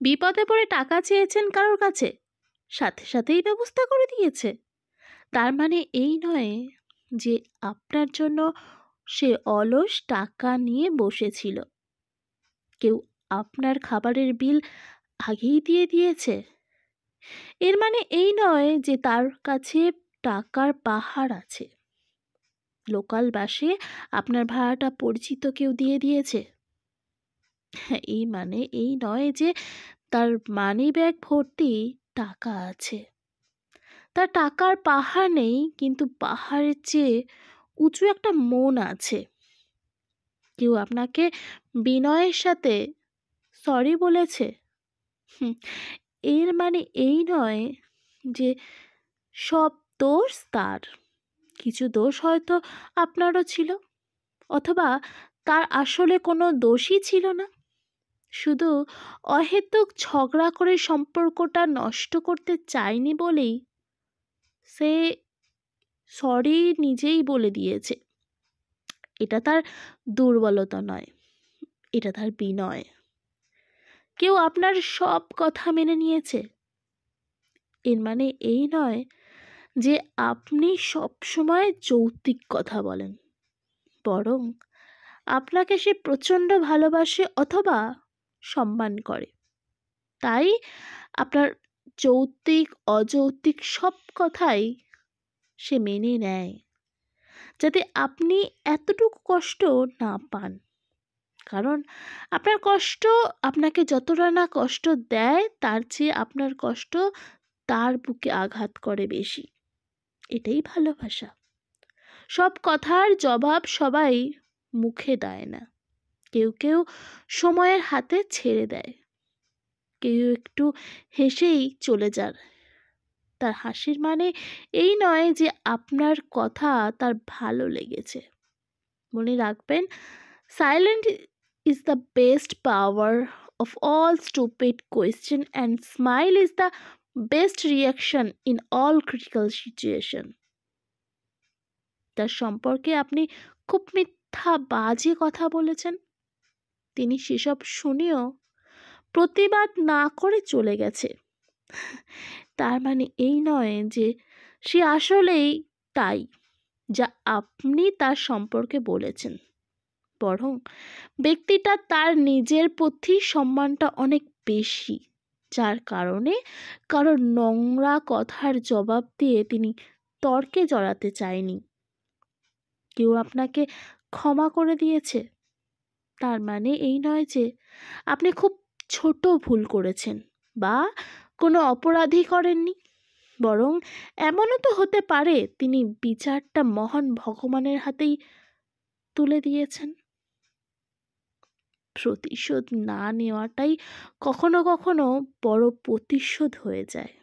বিপদে পড়ে টাকা চেয়েছেন কারোর কাছে, সাথে সাথেই ব্যবস্থা করে দিয়েছে। তার মানে এই নয় যে আপনার জন্য সে অলস টাকা নিয়ে বসেছিল। কেউ আপনার খাবারের বিল আগেই দিয়ে দিয়েছে। এর মানে এই নয় যে তার কাছে টাকার পাহাড় আছে। লোকাল বাসে আপনার ভাড়াটা পরিচিত কেউ দিয়ে দিয়েছে। এই মানে এই নয় যে তার মানি ব্যাগ ভর্তি টাকা আছে। তার টাকার পাহাড় নেই, কিন্তু পাহাড়ের চেয়ে উঁচু একটা মন আছে। কেউ আপনাকে বিনয়ের সাথে সরি বলেছে। হুম, এর মানে এই নয় যে সব দোষ তার। কিছু দোষ হয়তো আপনারও ছিল, অথবা তার আসলে কোনো দোষই ছিল না। শুধু অহেতুক ঝগড়া করে সম্পর্কটা নষ্ট করতে চায়নি বলেই সে সরি নিজেই বলে দিয়েছে। এটা তার দুর্বলতা নয়, এটা তার বিনয়। কেউ আপনার সব কথা মেনে নিয়েছে। এর মানে এই নয় যে আপনি সবসময় যৌক্তিক কথা বলেন, বরং আপনাকে সে প্রচণ্ড ভালোবাসে অথবা সম্মান করে। তাই আপনার যৌক্তিক অযৌক্তিক সব কথাই সে মেনে নেয়, যাতে আপনি এতটুকু কষ্ট না পান। কারণ আপনার কষ্ট আপনাকে যতটা না কষ্ট দেয়, তার চেয়ে আপনার কষ্ট তার বুকে আঘাত করে বেশি। এটাই ভালোবাসা। সব কথার জবাব সবাই মুখে দেয় না। কেউ কেউ সময়ের হাতে ছেড়ে দেয়, কেউ একটু হেসেই চলে যান। তার হাসির মানে এই নয় যে আপনার কথা তার ভালো লেগেছে। মনে রাখবেন, silent is the best power of all stupid question, and smile is the best reaction in all critical situation. তার সম্পর্কে আপনি খুব মিথ্যা বাজে কথা বলেছেন, তিনি সেসব শুনেও প্রতিবাদ না করে চলে গেছে। তার মানে এই নয় যে সে আসলেই তাই যা আপনি তার সম্পর্কে বলেছেন, বরং ব্যক্তিটা তার নিজের প্রতি সম্মানটা অনেক বেশি, যার কারণে কারো নোংরা কথার জবাব দিয়ে তিনি তর্কে জড়াতে চায়নি। কেউ আপনাকে ক্ষমা করে দিয়েছে, তার মানে এই নয় যে আপনি খুব ছোট ভুল করেছেন বা কোনো অপরাধী করেননি, বরং এমনও তো হতে পারে তিনি বিচারটা মহান ভগবানের হাতেই তুলে দিয়েছেন। প্রতিশোধ না নেওয়াটাই কখনো কখনো বড় প্রতিশোধ হয়ে যায়।